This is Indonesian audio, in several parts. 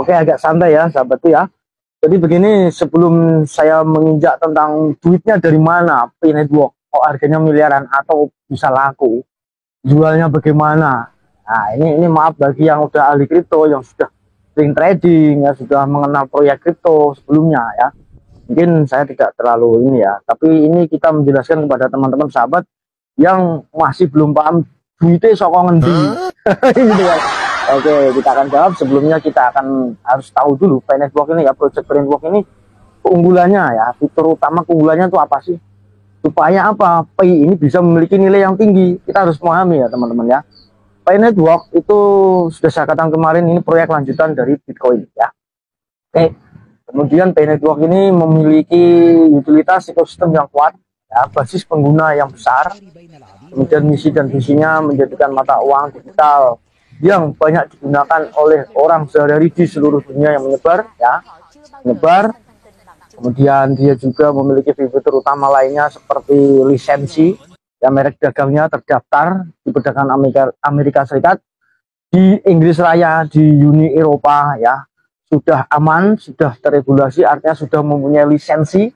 Oke, agak santai ya sahabatku ya. Jadi begini, sebelum saya menginjak tentang duitnya dari mana, Pi Network, kok harganya miliaran atau bisa laku, jualnya bagaimana. Nah, ini maaf bagi yang udah ahli kripto, yang sudah sering trading, ya sudah mengenal proyek kripto sebelumnya ya. Mungkin saya tidak terlalu ini ya, tapi ini kita menjelaskan kepada teman-teman sahabat yang masih belum paham duitnya sokong ngendi. Gitu kan. Oke, kita akan jawab. Sebelumnya kita akan harus tahu dulu Pi Network ini ya, project Pi Network ini keunggulannya ya, fitur utama keunggulannya itu apa sih? Supaya apa? Pi ini bisa memiliki nilai yang tinggi. Kita harus memahami ya teman-teman ya. Pi Network itu sudah saya katakan kemarin, ini proyek lanjutan dari Bitcoin ya. Oke. Kemudian Pi Network ini memiliki utilitas ekosistem yang kuat ya, basis pengguna yang besar. Kemudian misi dan visinya menjadikan mata uang digital yang banyak digunakan oleh orang sehari-hari di seluruh dunia yang menyebar ya, kemudian dia juga memiliki fitur utama lainnya seperti lisensi ya, merek dagangnya terdaftar di perdagangan Amerika Serikat, di Inggris Raya, di Uni Eropa ya, sudah aman, sudah terregulasi, artinya sudah mempunyai lisensi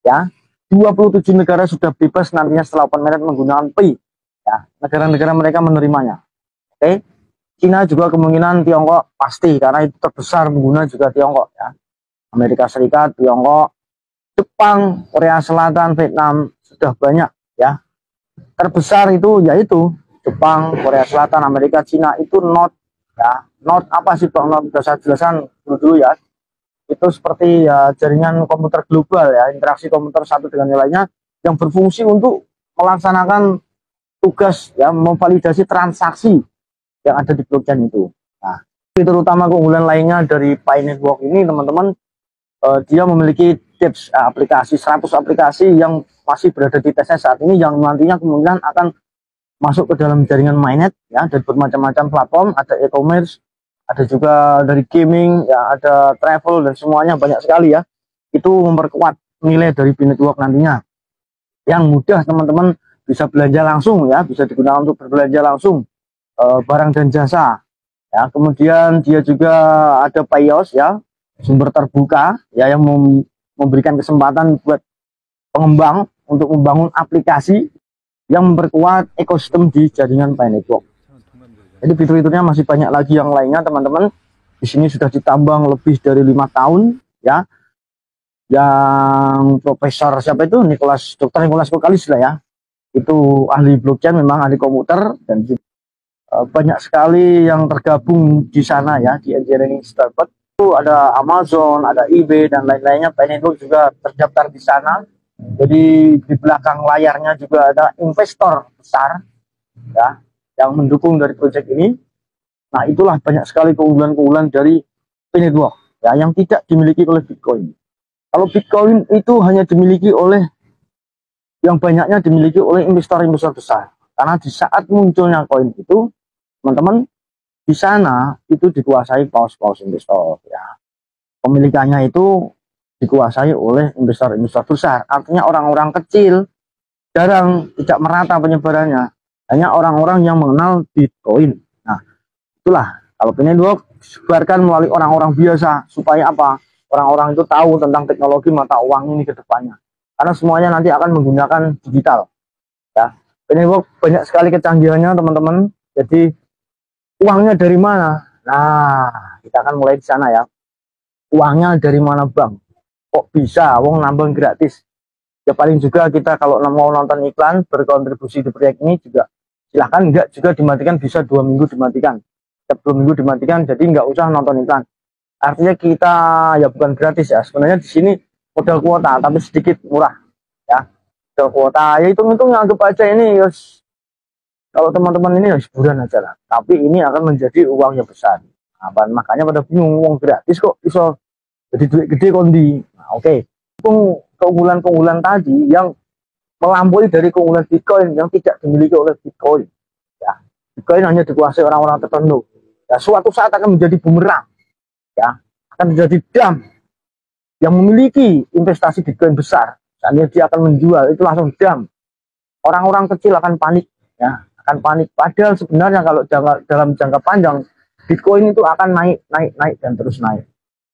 ya. 27 negara sudah bebas nantinya setelah open market menggunakan Pi ya, negara-negara mereka menerimanya. Oke. Cina juga kemungkinan, Tiongkok pasti karena itu terbesar pengguna juga Tiongkok ya. Amerika Serikat, Tiongkok, Jepang, Korea Selatan, Vietnam sudah banyak ya. Terbesar itu yaitu Jepang, Korea Selatan, Amerika, Cina itu Node ya. Node apa sih Bang? Node sudah saya jelaskan dulu ya. Itu seperti ya jaringan komputer global ya, interaksi komputer satu dengan yang lainnya yang berfungsi untuk melaksanakan tugas ya, memvalidasi transaksi yang ada di blockchain itu. Nah, fitur utama keunggulan lainnya dari Pi Network ini teman-teman, dia memiliki tips aplikasi, 100 aplikasi yang masih berada di tesnya saat ini, yang nantinya kemungkinan akan masuk ke dalam jaringan mainnet ya, dari bermacam-macam platform, ada e-commerce, ada juga dari gaming ya, ada travel, dan semuanya banyak sekali ya. Itu memperkuat nilai dari Pi Network nantinya, yang mudah teman-teman bisa belanja langsung ya, bisa digunakan untuk berbelanja langsung barang dan jasa ya. Kemudian dia juga ada PIOS ya, sumber terbuka ya, yang memberikan kesempatan buat pengembang untuk membangun aplikasi yang memperkuat ekosistem di jaringan Pi Network. Jadi fitur-fiturnya masih banyak lagi yang lainnya teman-teman. Di sini sudah ditambang lebih dari 5 tahun ya. Yang profesor siapa itu, Dr. Nicholas Kokalis lah ya. Itu ahli blockchain, memang ahli komputer, dan banyak sekali yang tergabung di sana ya, di engineering startup. Itu ada Amazon, ada eBay dan lain-lainnya. Pi Network juga terdaftar di sana. Jadi di belakang layarnya juga ada investor besar ya, yang mendukung dari proyek ini. Nah, itulah banyak sekali keunggulan-keunggulan dari Pi Network ya, yang tidak dimiliki oleh Bitcoin. Kalau Bitcoin itu hanya dimiliki oleh, yang banyaknya dimiliki oleh investor-investor besar. Karena di saat munculnya koin itu, teman-teman, di sana itu dikuasai paus-paus investor ya. Pemilikannya itu dikuasai oleh investor-investor besar. Artinya orang-orang kecil jarang, tidak merata penyebarannya. Hanya orang-orang yang mengenal Bitcoin. Nah, itulah kalau Pi Network disebarkan melalui orang-orang biasa, supaya apa? Orang-orang itu tahu tentang teknologi mata uang ini ke depannya. Karena semuanya nanti akan menggunakan digital ya. Pi Network banyak sekali kecanggihannya teman-teman. Jadi uangnya dari mana? Nah, kita akan mulai di sana ya. Uangnya dari mana Bang? Kok bisa wong nambang gratis? Ya paling juga kita kalau mau nonton iklan berkontribusi di proyek ini juga silahkan, enggak juga dimatikan, bisa 2 minggu dimatikan. Setiap 2 minggu dimatikan, jadi nggak usah nonton iklan. Artinya kita ya bukan gratis ya. Sebenarnya di sini modal kuota tapi sedikit murah ya. Modal kuota ya hitung-hitung anggap aja ini yos. Kalau teman-teman ini ya hiburan aja lah, tapi ini akan menjadi uang yang besar. Nah, makanya pada bingung, uang gratis kok bisa jadi duit gede kondi. Nah, oke. Keunggulan-keunggulan tadi yang melampaui dari keunggulan Bitcoin yang tidak dimiliki oleh Bitcoin. Ya, Bitcoin hanya dikuasai orang-orang tertentu. Ya, suatu saat akan menjadi bumerang. Ya, akan menjadi dam yang memiliki investasi Bitcoin besar. Saatnya dia akan menjual, itu langsung dam. Orang-orang kecil akan panik. Ya, akan panik. Padahal sebenarnya kalau dalam jangka panjang Bitcoin itu akan naik dan terus naik.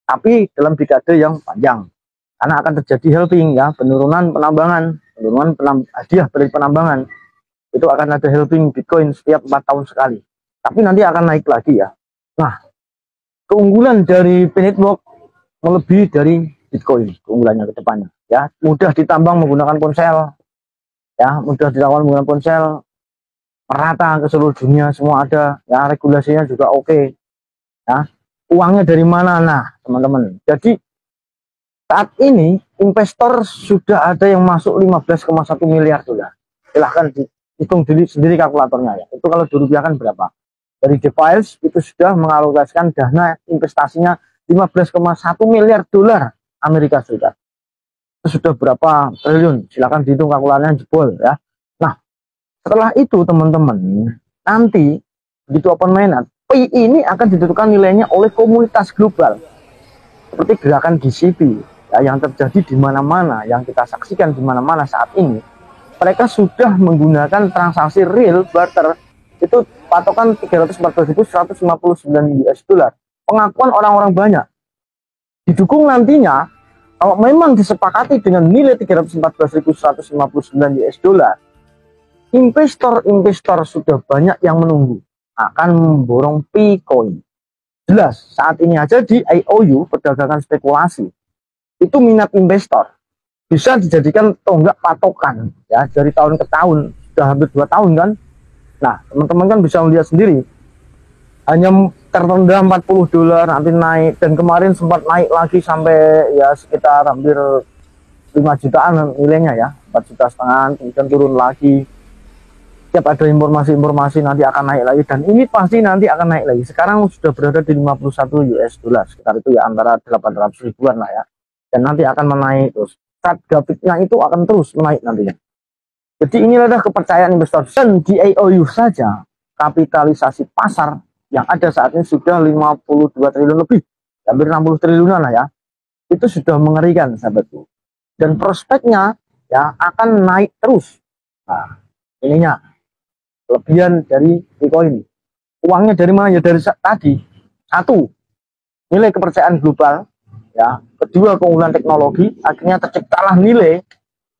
tapi dalam dekade yang panjang. Karena akan terjadi halving ya, penurunan penambangan, hadiah dari penambangan. Itu akan ada halving Bitcoin setiap 4 tahun sekali. Tapi nanti akan naik lagi ya. Nah, keunggulan dari P-Network melebihi dari Bitcoin, keunggulannya ke depannya ya. Mudah ditambang menggunakan ponsel ya, mudah dilakukan menggunakan ponsel, merata ke seluruh dunia, semua ada ya, regulasinya juga oke ya. Uangnya dari mana? Nah teman-teman, jadi saat ini investor sudah ada yang masuk 15,1 miliar dolar. Silahkan dihitung sendiri kalkulatornya ya, itu kalau dirupiahkan berapa. Dari Defiles itu sudah mengalokasikan dana investasinya 15,1 miliar dolar Amerika Serikat. Itu sudah berapa triliun? Silakan dihitung kalkulatornya, jebol ya. Nah, setelah itu teman-teman, nanti begitu open mainnet, Pi ini akan ditentukan nilainya oleh komunitas global. Seperti gerakan DCP ya, yang terjadi di mana-mana, yang kita saksikan di mana-mana saat ini. Mereka sudah menggunakan transaksi real barter, itu patokan 314.159 US dollar. Pengakuan orang-orang banyak. Didukung nantinya, kalau memang disepakati dengan nilai 314.159 US dollar, investor-investor sudah banyak yang menunggu akan memborong P-Coin. Jelas, saat ini aja di IOU, perdagangan spekulasi, itu minat investor bisa dijadikan tonggak patokan ya, dari tahun ke tahun, sudah hampir 2 tahun kan. Nah, teman-teman kan bisa melihat sendiri, hanya terendah 40 dolar, nanti naik, dan kemarin sempat naik lagi sampai ya sekitar hampir 5 jutaan nilainya ya, 4,5 juta, kemudian turun lagi. Setiap ada informasi-informasi nanti akan naik lagi, dan ini pasti nanti akan naik lagi. Sekarang sudah berada di 51 US dollar, sekitar itu ya, antara 800 ribuan lah ya, dan nanti akan menaik terus. Saat grafiknya itu akan terus menaik nantinya. Jadi inilah kepercayaan investor. Dan di IOU saja kapitalisasi pasar yang ada saat ini sudah 52 triliun lebih, hampir 60 triliunan lah ya. Itu sudah mengerikan sahabatku. Dan prospeknya ya akan naik terus. Nah, ininya kelebihan dari Bitcoin. Uangnya dari mana ya? Dari tadi. Satu, nilai kepercayaan global ya. Kedua, keunggulan teknologi. Akhirnya terciptalah nilai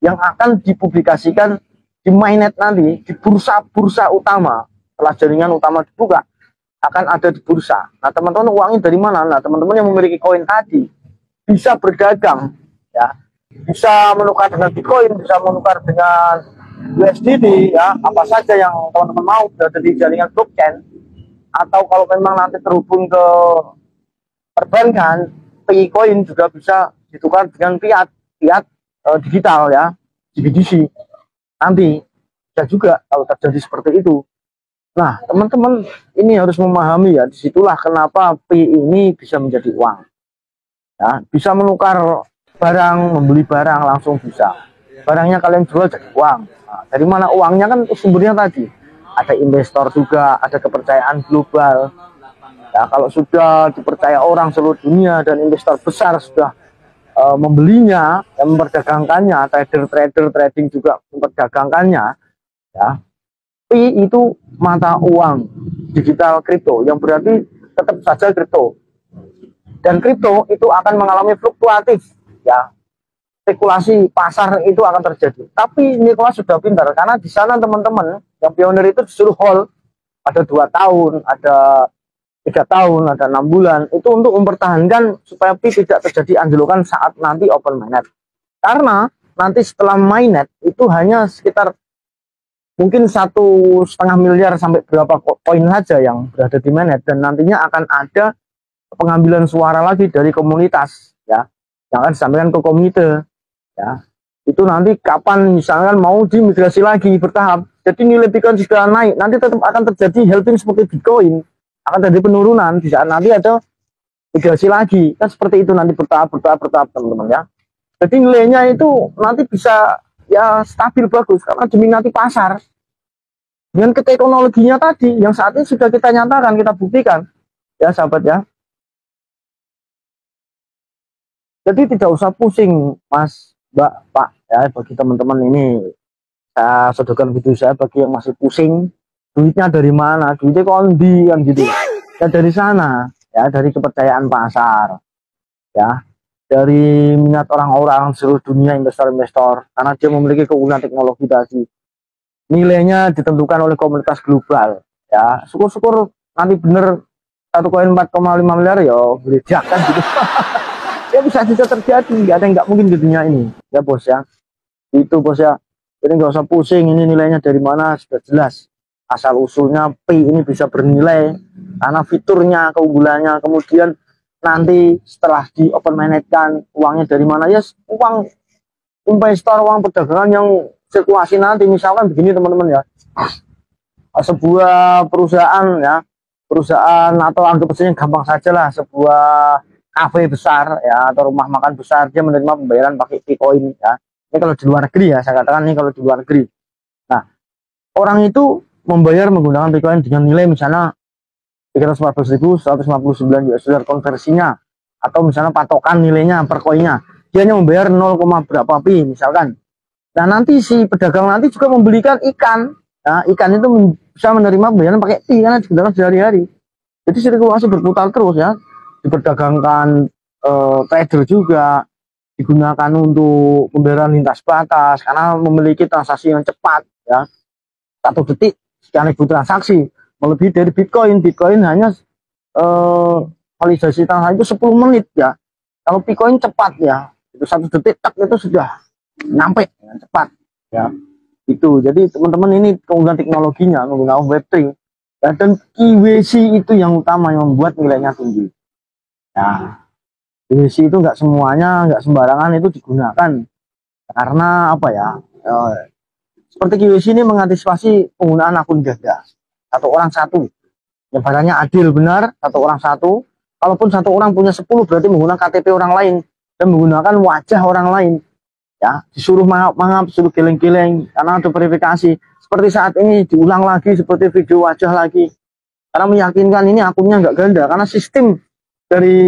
yang akan dipublikasikan di mainnet nanti, di bursa-bursa utama. Setelah jaringan utama dibuka, akan ada di bursa. Nah teman-teman, uangnya dari mana? Nah teman-teman yang memiliki koin tadi bisa berdagang ya, bisa menukar dengan Bitcoin, bisa menukar dengan USDT ya, apa saja yang teman-teman mau berada di jaringan blockchain. Atau kalau memang nanti terhubung ke perbankan, Bitcoin juga bisa ditukar dengan fiat digital ya, GBDC. Nanti bisa juga kalau terjadi seperti itu. Nah teman-teman, ini harus memahami ya, disitulah kenapa Pi ini bisa menjadi uang ya, bisa menukar barang, membeli barang langsung bisa, barangnya kalian jual jadi uang. Nah, dari mana uangnya? Kan sumbernya tadi ada investor juga, ada kepercayaan global ya. Kalau sudah dipercaya orang seluruh dunia dan investor besar sudah membelinya dan memperdagangkannya, trader trading juga memperdagangkannya ya. Pi itu mata uang digital kripto, yang berarti tetap saja kripto, dan kripto itu akan mengalami fluktuatif ya, spekulasi pasar itu akan terjadi. Tapi Nicholas sudah pintar, karena di sana teman-teman yang pionir itu disuruh hold, ada 2 tahun, ada 3 tahun, ada 6 bulan, itu untuk mempertahankan supaya Pi tidak terjadi anjlokan saat nanti open mainnet. Karena nanti setelah mainnet itu hanya sekitar mungkin 1,5 miliar sampai berapa koin saja yang berada di mainnet, dan nantinya akan ada pengambilan suara lagi dari komunitas ya, yang akan disampaikan ke komite ya. Itu nanti kapan misalkan mau dimigrasi lagi bertahap. Jadi nilai Bitcoin sudah naik, nanti tetap akan terjadi halving seperti Bitcoin, akan terjadi penurunan di saat nanti ada migrasi lagi, kan seperti itu nanti bertahap teman-teman ya. Jadi nilainya itu nanti bisa ya stabil bagus karena diminati pasar dengan teknologinya tadi yang saat ini sudah kita nyatakan, kita buktikan ya sahabat ya. Jadi tidak usah pusing Mas, Mbak, Pak ya, bagi teman-teman ini saya sodorkan video saya bagi yang masih pusing duitnya dari mana, duitnya kondi kan gitu ya, dari sana ya, dari kepercayaan pasar. ya, dari minat orang-orang seluruh dunia, investor-investor, karena dia memiliki keunggulan teknologi tadi. Nilainya ditentukan oleh komunitas global, ya. Syukur-syukur nanti bener satu koin 4,5 miliar ya beledak kan gitu. Ya bisa terjadi, nggak ada yang nggak mungkin di dunia ini, ya bos ya. Itu bos ya. Jadi nggak usah pusing ini nilainya dari mana, sudah jelas. Asal usulnya P ini bisa bernilai karena fiturnya, keunggulannya. Kemudian nanti setelah di open mindedkan uangnya dari mana, ya uang investor, uang perdagangan yang sirkulasi nanti. Misalkan begini teman-teman ya, sebuah perusahaan ya, perusahaan atau anggap saja gampang saja lah, sebuah kafe besar ya atau rumah makan besar, dia menerima pembayaran pakai Bitcoin ya. Ini kalau di luar negeri ya, saya katakan ini kalau di luar negeri. Nah, orang itu membayar menggunakan Bitcoin dengan nilai misalnya 314.159 US dollar konversinya, atau misalnya patokan nilainya per koinnya, dia hanya membayar 0, berapa pi misalkan. Nah, nanti si pedagang nanti juga membelikan ikan. Nah, ikan itu bisa menerima pembayaran pakai pi karena digunakan sehari-hari. Jadi sirkulasi berputar terus ya, diperdagangkan trader juga, digunakan untuk pembayaran lintas batas karena memiliki transaksi yang cepat ya, 1 detik sekian ribu transaksi, melebihi dari Bitcoin. Bitcoin hanya validasi transaksi itu 10 menit ya, kalau Bitcoin cepat ya, itu 1 detik tak itu sudah nyampe dengan cepat ya. Itu jadi teman-teman, ini keunggulan teknologinya menggunakan Web3 ya, dan KYC itu yang utama yang membuat nilainya tinggi ya. KYC itu nggak semuanya, nggak sembarangan itu digunakan, karena apa ya, seperti KYC ini mengantisipasi penggunaan akun ganda satu orang satu, nyebarannya adil benar, satu orang satu. Kalaupun satu orang punya 10 berarti menggunakan KTP orang lain dan menggunakan wajah orang lain ya, disuruh mangap, disuruh geleng-geleng karena ada verifikasi. Seperti saat ini diulang lagi seperti video wajah lagi, karena meyakinkan ini akunnya nggak ganda, karena sistem dari